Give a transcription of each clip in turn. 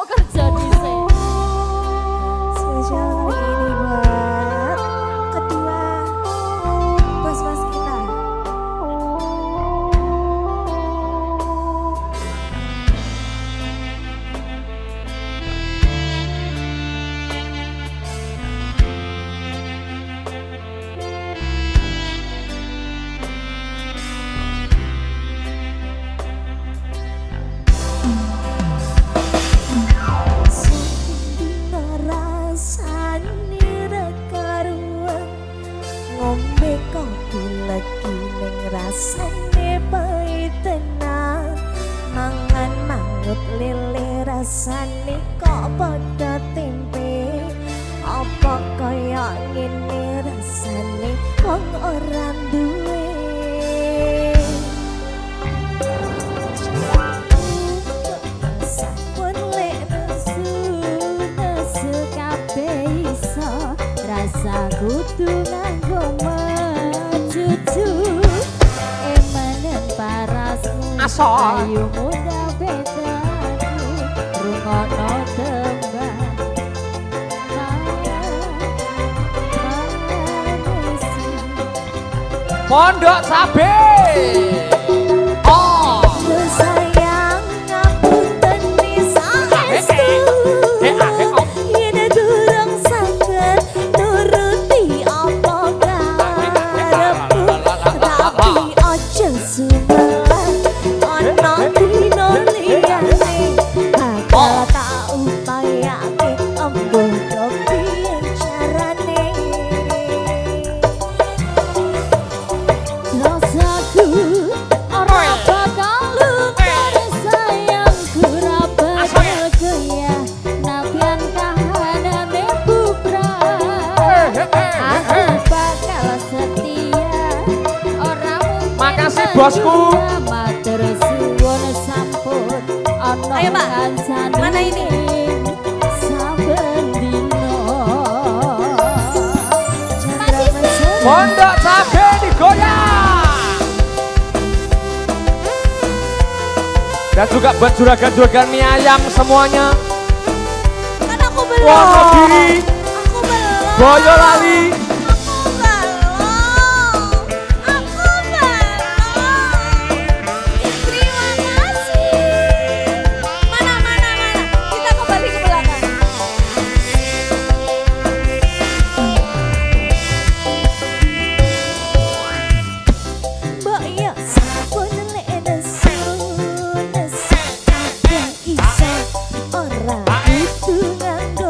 kerja dhisik. Spesial kali ini buat kedua bos-bos kita. Ngombe kopi lagi ning rasane pahit tenan, mangan mangut lele rasane kok padha tempe, apa kaya ngene rasane wong ora duwe. Sampun lek nesu kabeh iso, rasa kudu nganggo mecucu, emanen parasmu ayu muda bedaku, rungono tembang Pondok Sabe. Oh. sayang ngapunten saestu, yen durung saged nuruti apa karepku, tapi aja sumelan ana dina liyane, bakal tak upayake embuh kepiye carane. dosaku ora bakal lupa sayangku, ora bakal goyah nabian kahanane bubrah. Aku bakal setia, ora mungkin Makasih, bosku. matur suwun sampun ana Ayo, Pak. kancane Mana ini? saben dino. Pondok Sabe digoyang. Dan juga buat juragan-juragan mie ayam semuanya. Kan aku belum. Wonogiri, Aku belum. Boyolali. Aku belum. Aku belum. Terima kasih. Mana. Kita kembali ke belakang. Mbak ya sampun lek nesu kabeh iso, ora kudu nganggo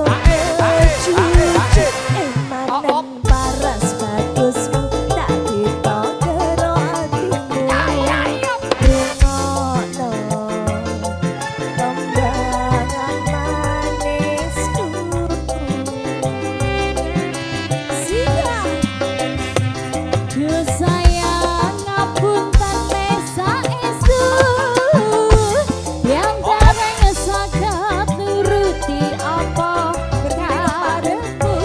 cucu, emanen paras bagusmu tak ditokero atiku, rungono tembangan manisku. Siap. Yo sayang ngapunten saestu, yang dereng saged nuruti apa karepku,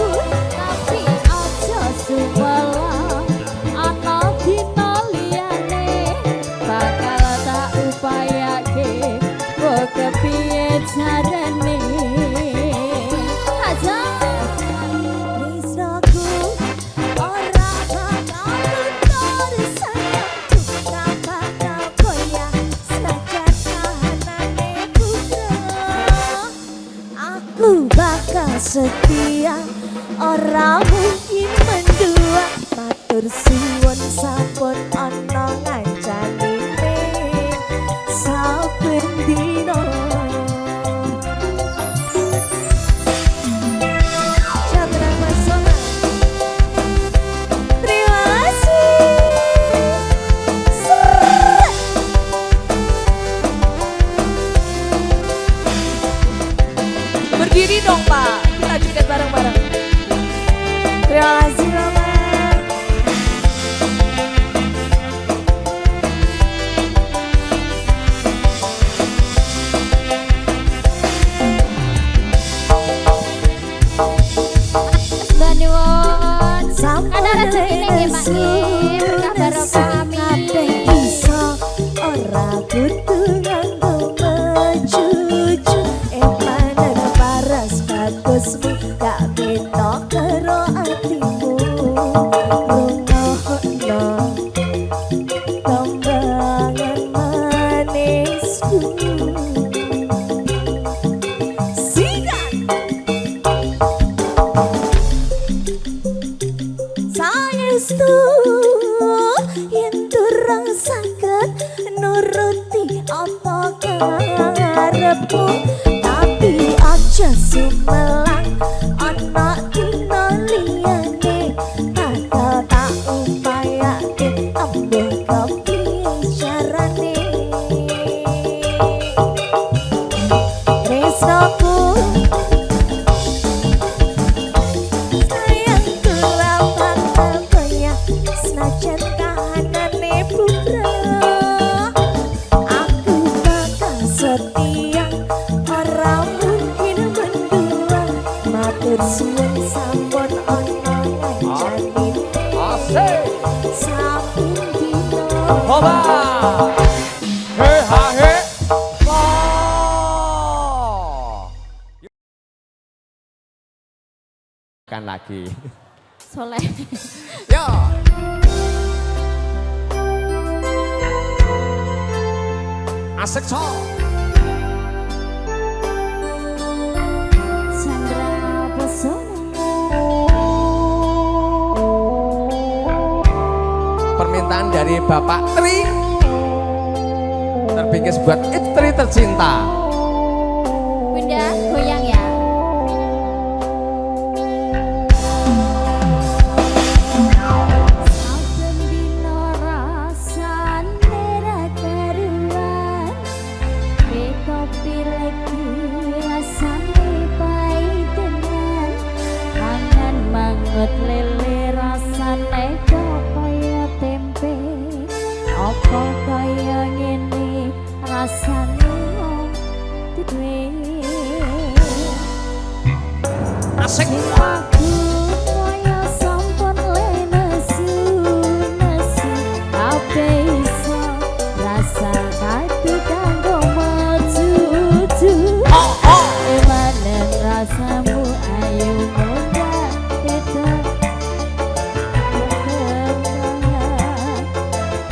tapi aja sumelang ana dina liyane, bakal tak upayake kok kepiye carane. Aja Tresnaku ora bakal luntur, sayangku ora bakal goyah senajan kahanane bubrah. Aku bakal setia, ora mungkin mendua, matur suwun sampun ana ngancanine saben dina. Chandra Masona, terima kasih. Seret. Berdiri dong Pak, kita joget bareng-bareng. Terima kasih Mama. Banuwun Sampun ada rezekine nggih Pak nggih, berkah barokah amin. kabeh iso, ora kudu nganggo mecucu, emanen Sikat saestu yen durung saged nuruti apa karepmu tapi aja sumelang ana dina liyane bakal tak upayake ambuh kepiye carane tresnaku sayangku lapang koyo senajan kahanane putra aku bakal setia ora mungkin mendua matur suwun sampun ana ngancani Asik. sampun dina Hoba. He ha he. Oh. Kan lagi. Soleh. Yo. Asik so. Chandra Pesona. Permintaan dari Bapak Tri terbingkis buat istri tercinta. Bunda goyang ya. Saben dina rasane ra karuan, beko pileki rasane paitenan, mangan mangut lele rasane kaya tempe, apa kaya ngene rasane duwe. Asik. Aku kaya sampun lenesu nesu kabeh iso rasa kadu kanggo mecucu emanen rasamu ayo munggah itu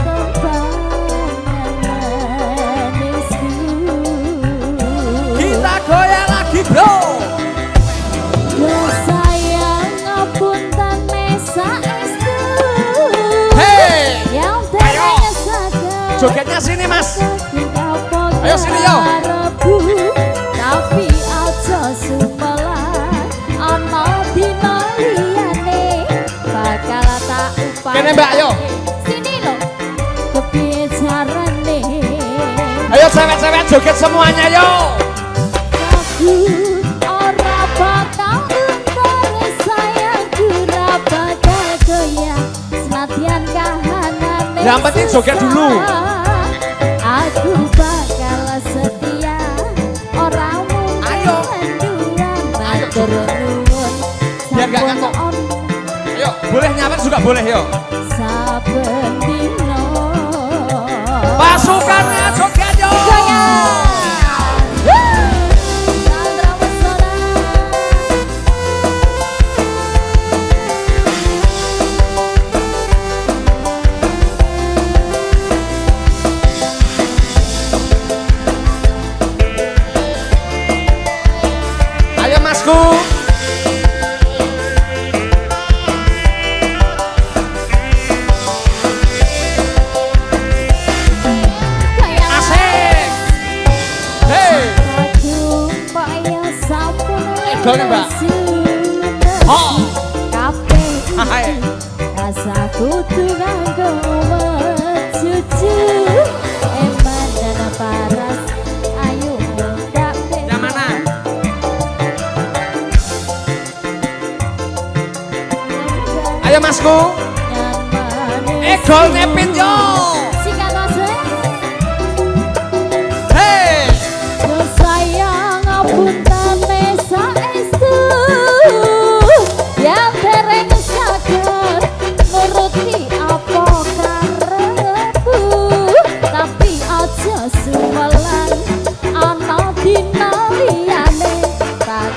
tempangan manisku. Kita goyang lagi, bro. Sayang ngapunten mesa estu. Hey. Yang Ayo. teranya sadar. Jogetnya sini, Mas. Ayo Ayo sini, yo. Tapi aja sumelan ana dina liyane bakal tak upaya. Kene, Mbak, ayo. Sini lho. Kepiye carane? Ayo cewek-cewek joget semuanya, yo. Aku ora bakal untare sayangku ora bakal goyang senadyan kahanane. Yang penting joget dulu. Aku bakal setia ora mungkin Ayo. menduang Ayo, matur nuwun Biar gak sampun ngantuk. on Ayo, boleh nyawer juga boleh, yo. saben dina. Pasukannya joget, yo. Chandra Pesona. Ayo, Masku. Kayak Asik. Hey. aku kaya sampun Edolnya, Mbak. lesu. Oh. Kabeh Hai. rasa kudu kanggo mecucu eman dan paras ayo buka Yang mana? Ayo, Masku. Egol nepin, yo. sikat ose Hey. yo sayang apunten mesa estu yang dereng sadar nuruti apa karepku tapi aja sumelan ana dina liyane tak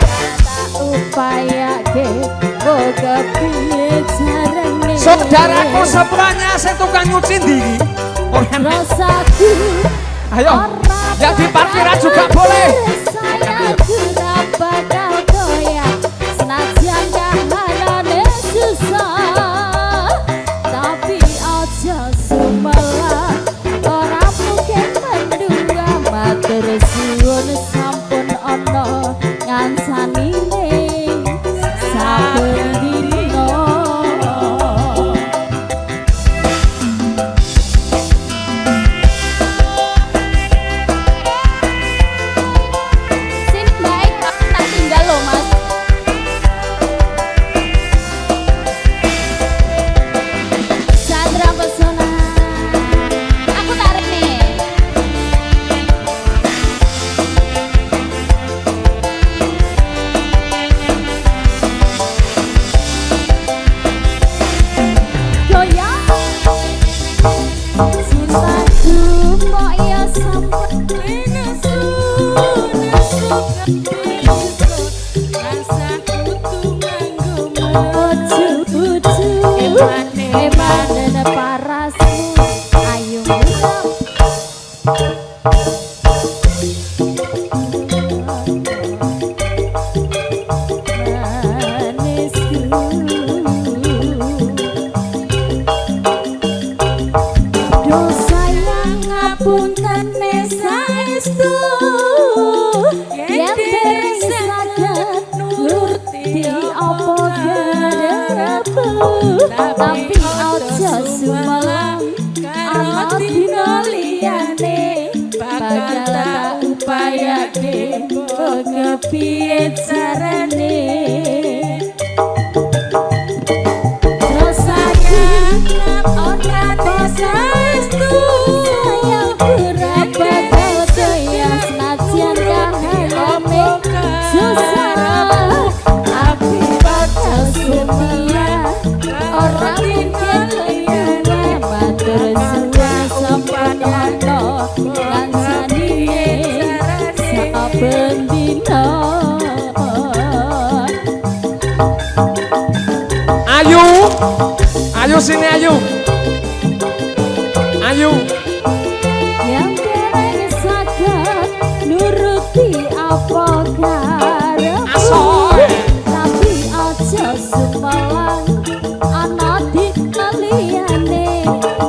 upayake kok kepiye carane. Saudaraku semuanya saya tukang nyuci ndi iki? Ora enak. Rasaku Ayo. ora Yang matur suwun sampun ana ngansanine saben dina. Sini baik tak tinggal loh Mas. Chandra Pesona, aku tarik nih. Goyang cintaku kok ya sampai nesu rasaku tuh nganggo menuju emane parasmu ayo ngurang ngapunten saestu yen dereng saged nuruti apa garepe tapi aja sumelang ana dina liyane bakal tak upayake kepiye carane terus sayang ora saestu Ayu sini Ayu. Ayu. Yang dereng saged nuruti apa karepmu tapi aja sumelang ana dina liyane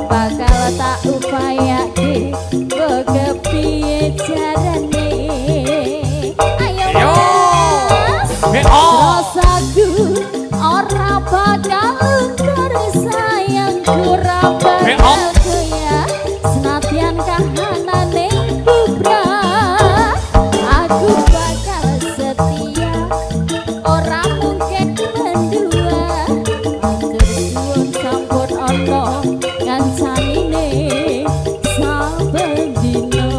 bakal tak upayake kepiye carane ayo Mas rasaku ora bakal sayangku ora bakal kaya senadyan kahanane kubra aku bakal setia ora mungkin mendua matur suwun sampun ana ngancanine saben dina.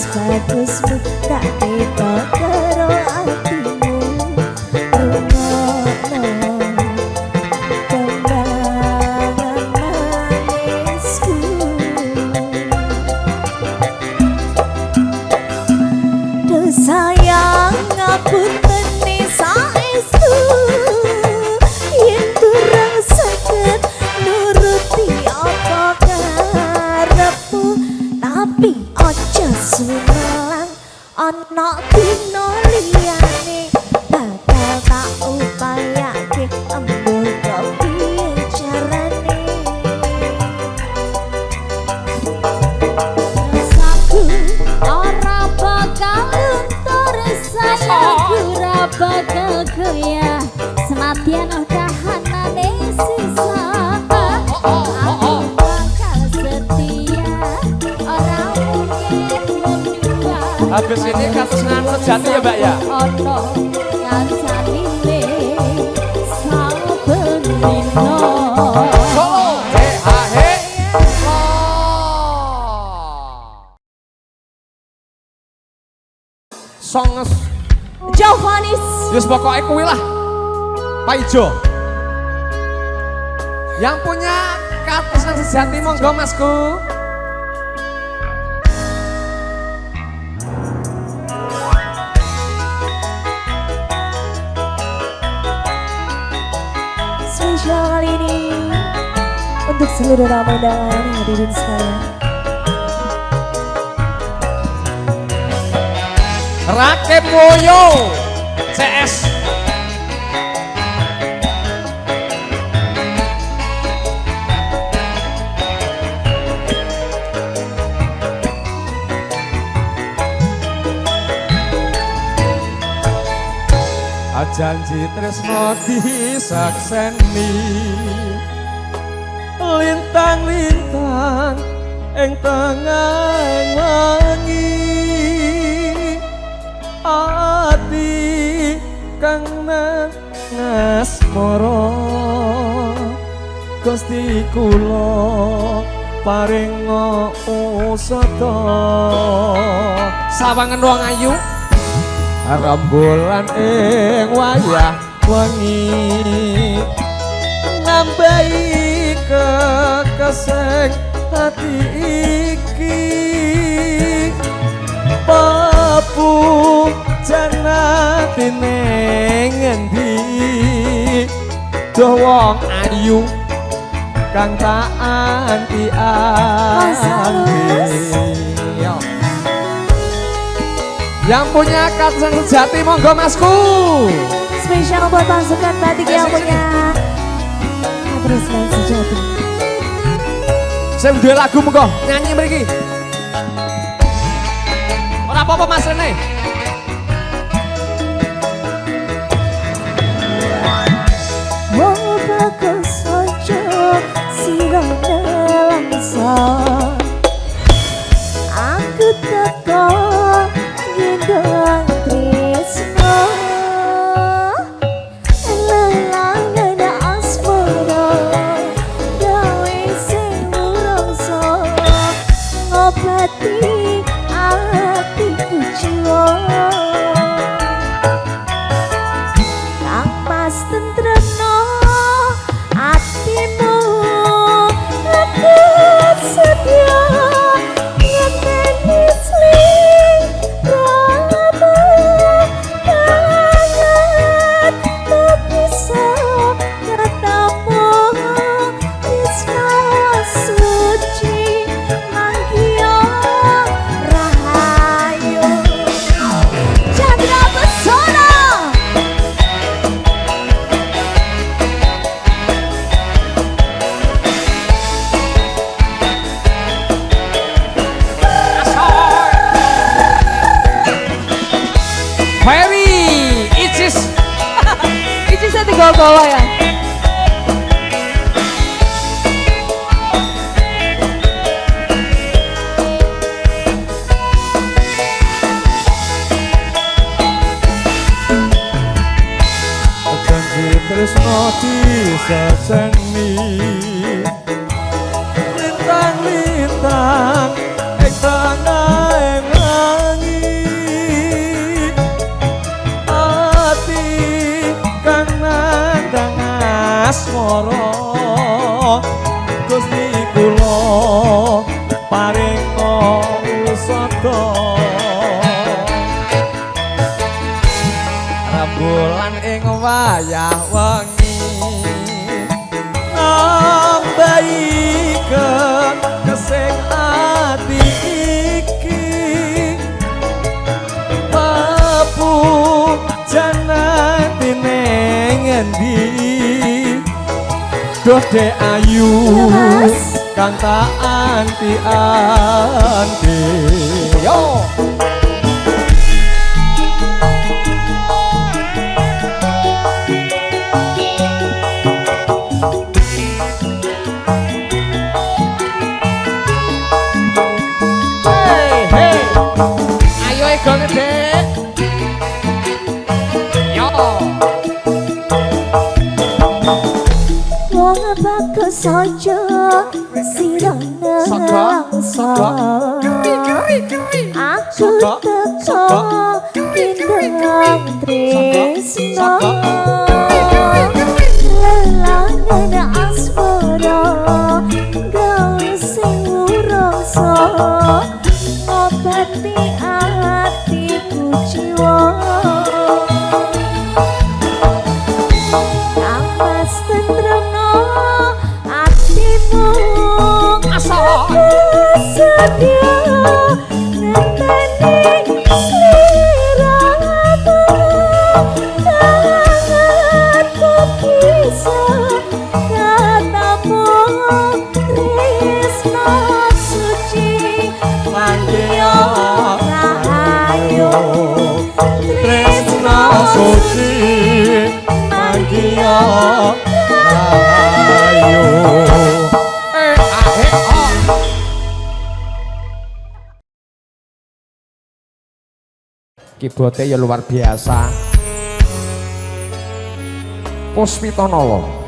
Bagusmu tak beda karo atimu rungokno kembangan manisku duh sayang ngapunten saestu yen durung saged nuruti apa karepmu tapi aja sumelang ana dina liyane bakal tak upayake embuh kepiye carane rasaku ora bakal luntur sayangku ora bakal goyah senadyan kahanane sisa aku bakal setia ora mungkin mendua Habis ini katusnan sejati ya Mbak ya. ono ngancanine saben dina. Songes. Jovanis. Yus pokoknya kuwi lah. Pak Ijo. Yang punya Katesan Sejati monggo Masku. Spesial kali ini untuk seluruh tamu undangan yang hadirin sekalian. Rakib Moyo CS. Janji tresno disakseni lintang-lintang ing tengah wengi ati kang ngasmara Gusti kula paringa usada sawangen wong ayu rembulan ing wayah wengi nambahi kekeseng hati iki papu janati ning endi wong ayu kang tak anti-anti. Yang punya Katesan Sejati monggo Masku. Spesial buat pasukan batik yang punya Katesan Sejati. Saya udah lagu monggo nyanyi mriki. Ora apa-apa Mas Rene. Wong bagus ojo sirah langsung aku teko gendong tresno lelangan asmara gawe sing rasa ngobati atiku jiwa kang pas tentremno atimu aku setia ngenteni sling bawa ya. Janji tresno disakseni lintang-lintang ing tengah wengi ati kang nandang asmara Gusti kula paringa usada rembulan ing wayah wengi nambahi kekesing ati iki papu janati ning endi dode ayu kang tak anti-anti yo. Sojo sirana langsung aku teko sang tresno lelangan asmara gawe sing urasa ngobati atiku jiwa amas tentremno atimu sedia ngenteni sliramu tanganku bisa katamu tresno suci manggio rahayu tresno suci manggio rahayu. Keyboardnya ya luar biasa. Puspitanala.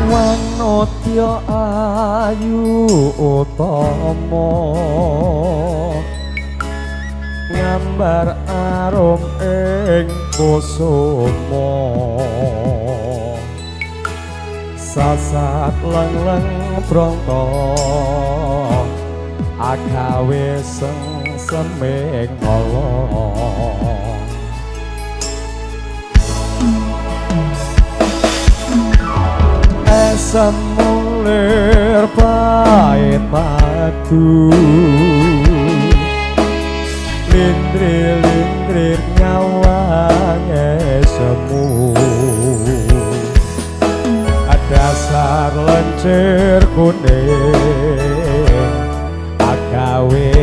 Wanodya ayu utama ngambar arum ing kusuma sasat leng-leng branta agawe semeng ala semulir pahit madu lindri-lindri nyawange semu dasar lencir kuning agawe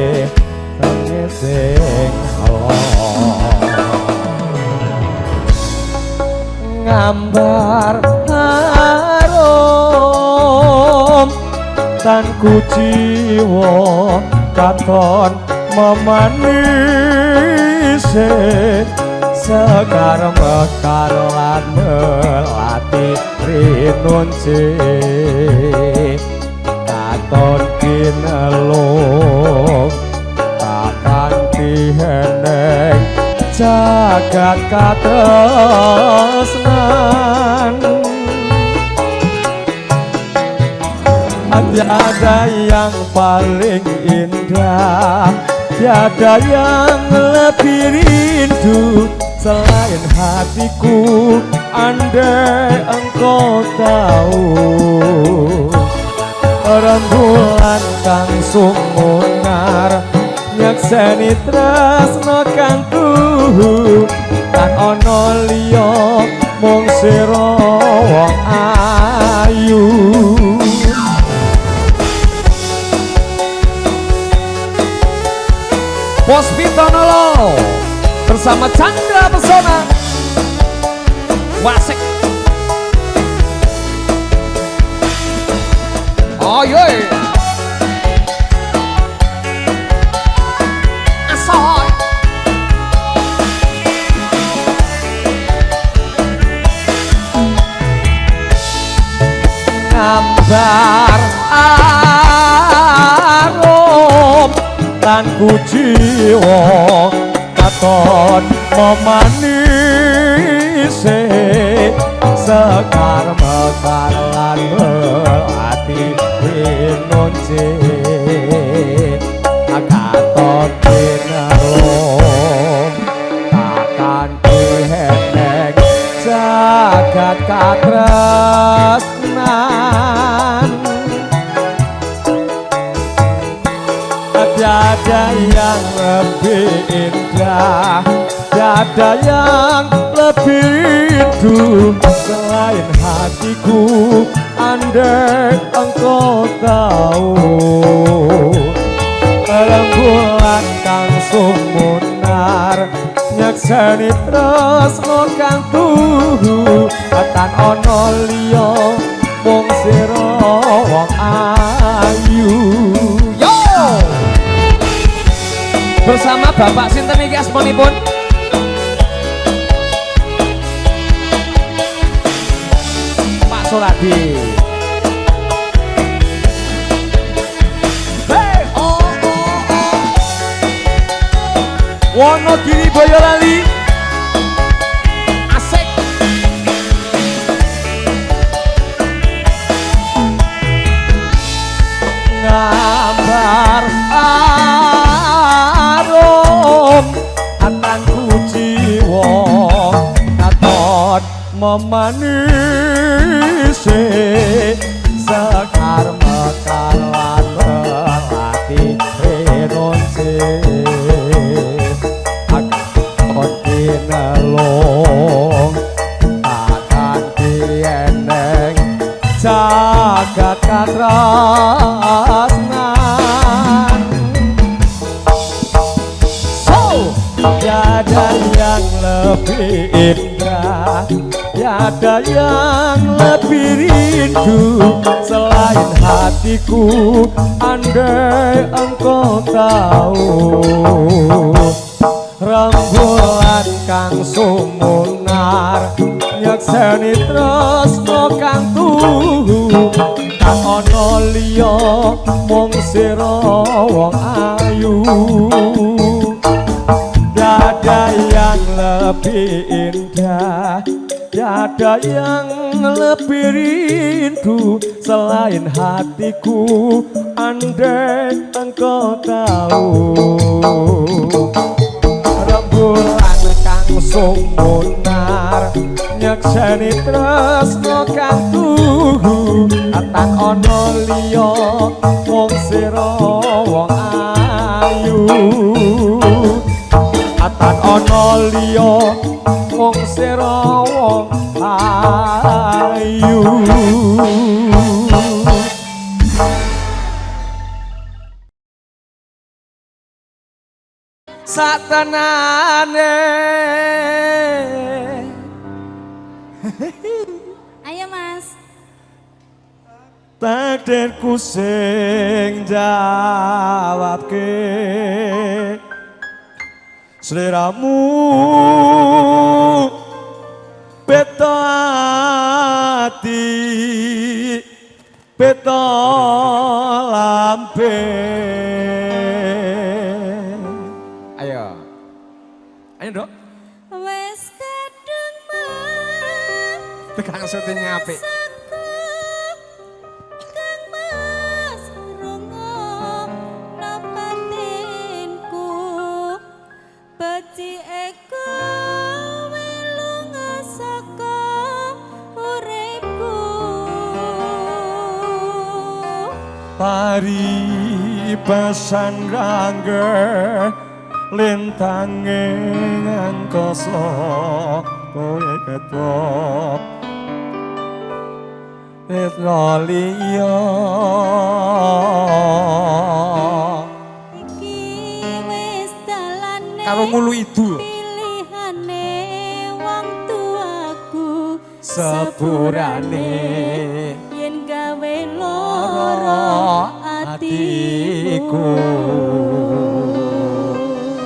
ngising ngambar harum tan kuciwa katon memanise sekar mekar lan melati rinunci katon kinelung kakan tiheneng jagat katresnan tiada yang paling indah, tiada yang lebih rindu selain hatiku. Andai engkau tahu rembulan kang sumunar nyekseni tresno kang tuhu kan ana liya mung sira wong ayu. Puspitanala bersama Chandra Pesona Wasik. Oh yoi asoy gambar arum lan kuciwa katon memanise sekar mekar lan melati rinunci katon kinelung takkan diheneng jagat katresnan. Tiada yang lebih indah, tiada yang lebih rindu selain hatiku. Andai engkau tahu rembulan kang sumunar nyekseni tresno kang tuhu tekan ana liya mung sira wong ayu. bersama Bapak sinten iki asmanipun? Pak Suradi. Hey, oh. Wonogiri Boyolali. Asik. Ngambar arum atangku jiwa katon memanisi sekar mekar lan melati renonce akan kinelong akan dieneng jagat katrasnan. Tiada yang lebih indah, tiada yang lebih rindu selain hatiku, andai engkau tahu. Rembulan kang sumunar nyekseni tresno kang tuhu, kang ana liya mung sira wong ayu. Tiada yang lebih indah, tiada yang lebih rindu selain hatiku, andai engkau tahu. Rembulan kang sumunar nyekseni tresno kang tuhu, atan ana liya mung sira wong ayu. Atan ana liya mung sira wong ayu. Satenane Ayo Mas. takdirku sing jawabke sliramu beta ati beta lambe. Ayo Dok. Wes kadung mah Tekan syutingnya apik. Kang Mas rungo napatinku beci eko welunga saka uripku. Pari pasan rangga lintange ngangkoso kowe ketok Retno liya Iki wis dalane Karo ngulu idu pilihane wong tuaku sepurane yen gawe lara atiku.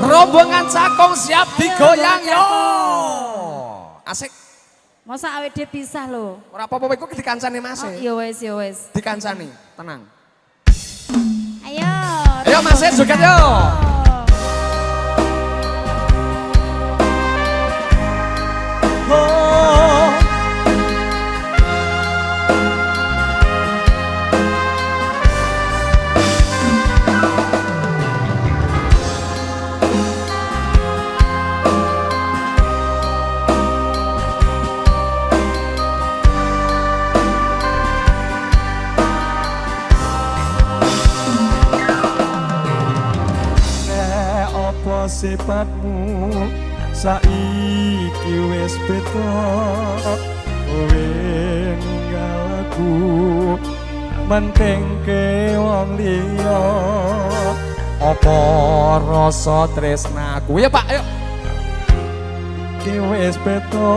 rombongan Cakung siap digoyang yo. Asik. Masa awake dhewe pisah lho. Ora apa-apa iku dikancani Mas. Oh, ya wis ya wis. Dikancani, tenang. Ayo. Ayo Mas, joget yo. oh sifatmu saiki wis beda kowe ninggal aku mentengke wong liya apa rasa tresnaku ya Pak ayo ki wis beda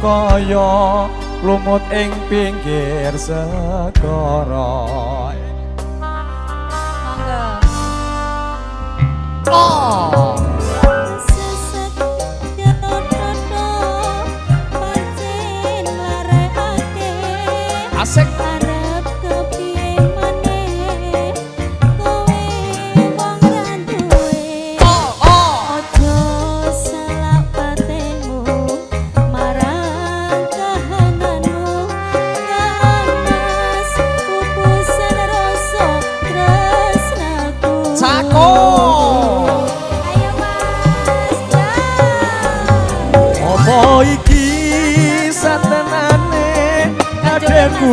kaya lumut ing pinggir segara. Monggo. Oh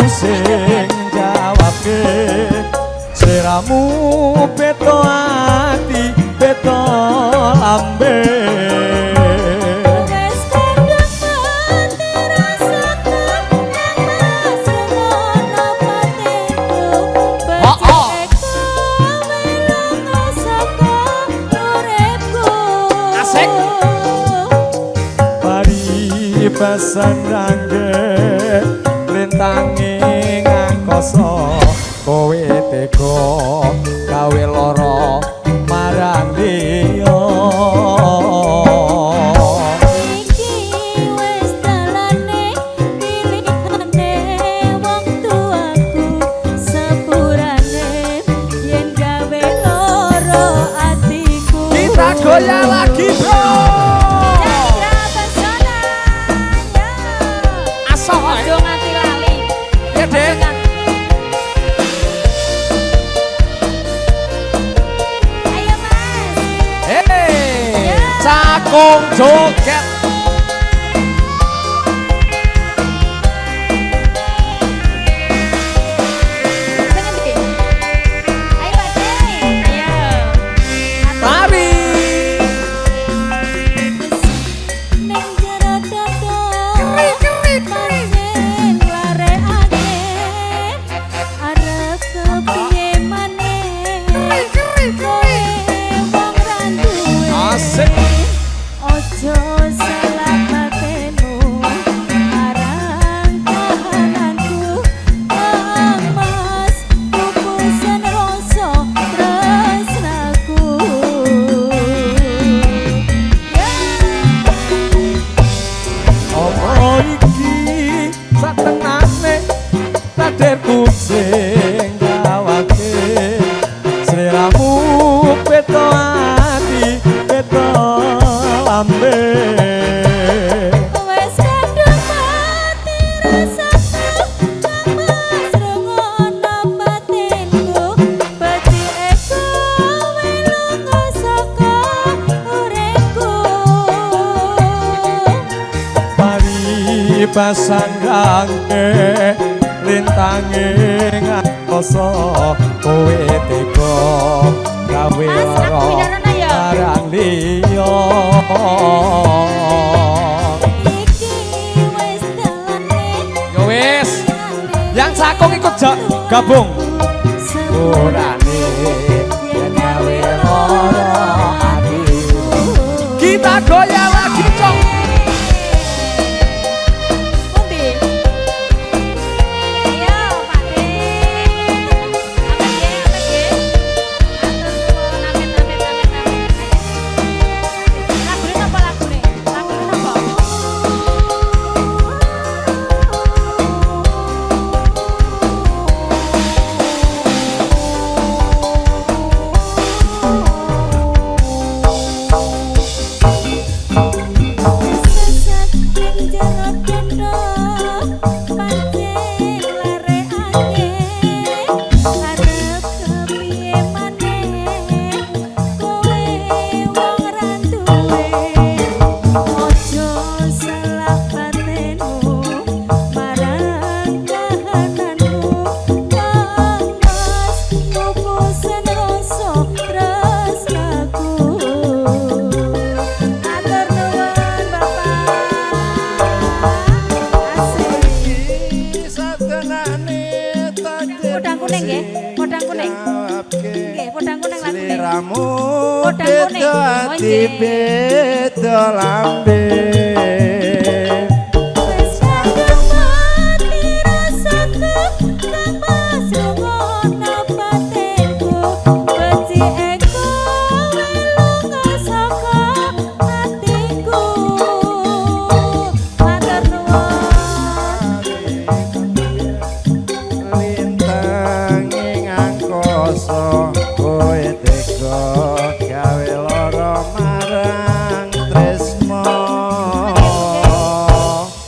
sing jawabke sliramu beda ati beda lambe pesan rangge lintangi ngangkoso kowe tega gawe lara marang liya Iki wis dalane pilihane wong tuaku sepurane yen gawe lara atiku Kita goyang lagi bro. Ojo nganti lali. Ya Dek. Ayo Mas. Hei, cakung joget. Pengen deh. Ayo Pak De. Ayo. Mari. Ning jero dodo. Pancen larekake. Arep kepiye maneh. Kowe wong randuwe. Asik. Ojo salah batenu marang kahananku emas kupusen rasa tresnaku apa iki satenane raderku sing jawabke sliramu beda ati beda lambe wes kadung mati rasaku emas rungono batinku becike kowe lunga saka uripku Pari pasang rangke lintange ngakoso kowe tega gawe Mas, aku lara pidana ya? marang liya Iki wis dalane Yo wis. Yang cakung ikut gabung. urane yen gawe lara atiku Kita goyang lagi cong. Pundi? Ayo Pak De. Amin ya, amin ya. Atur nuwun, amin, amin, amin, amin. Lagune napa lagune? Lagune napa? Podang kuning nggih, podang kuning. Nggih, podang kuning lagi. Sliramu Podang kuning. beda Oh, ati nggih. beda lambe Wis kadung mati rasaku, mas rungono batinku. Becike kowe lunga saka atiku. Matur nuwun. lintang ing angkasa kowe tega gawe lara marang tresno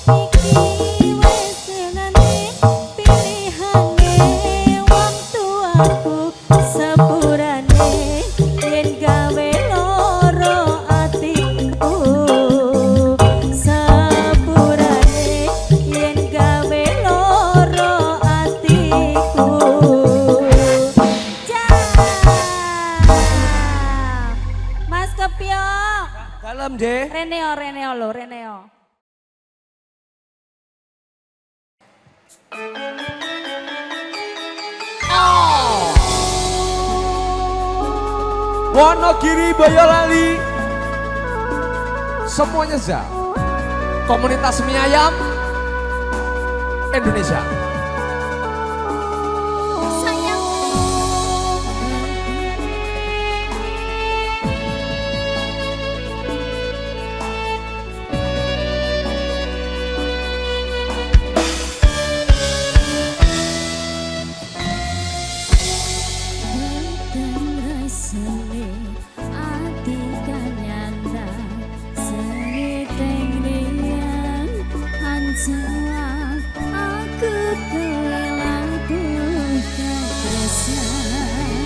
Iki wis nganti pilihane wong tuaku sepurane yen gawe lara atiku sepurane yen gawe lara nggih? Reneo lho, Reneo. Wonogiri, Boyolali, semuanya za. Komunitas mie ayam Indonesia. Sayang.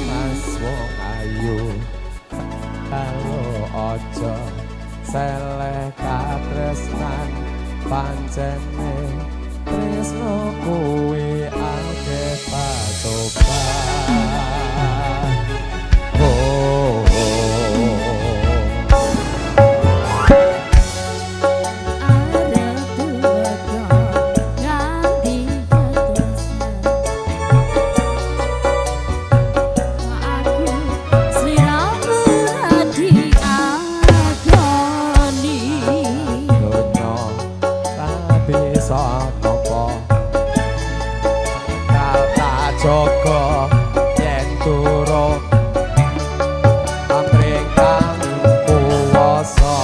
Mas wong ayu kalau ojo seleh katresnan pancene tresno kuwi akeh patokan. Oh, dono tapi sonopo kata jogo yen turu amring kang kuwasa.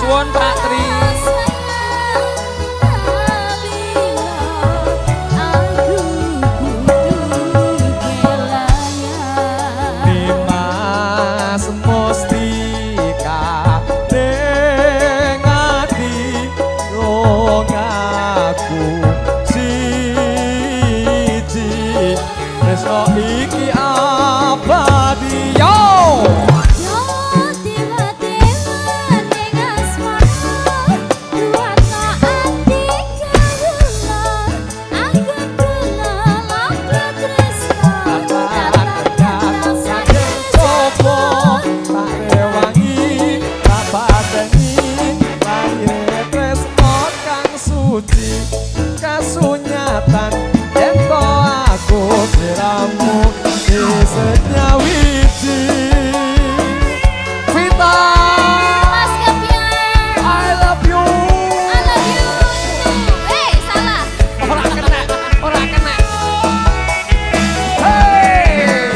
Suwun Pak Tri. Dimas mustika ning ati wong aku siji tresno iki abadi yo. Kasunyatan yen to aku siramu isenya wiji Vita I love you. Ora kena hey.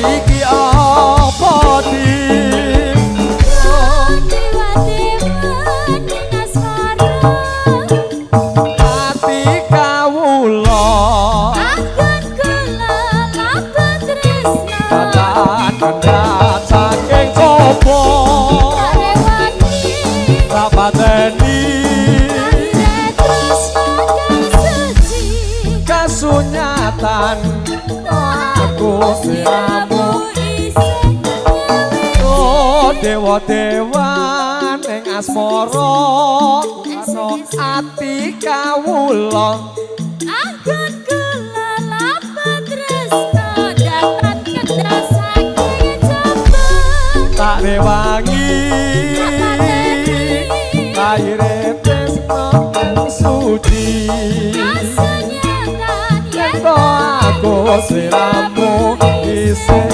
iki apa dim ati kawula kandat saking coba rapateni kasunyatan aku siramu oh dewa-dewa ning asmara ana ati kawula tak rewangi lahire tresno suci ento aku siramu isih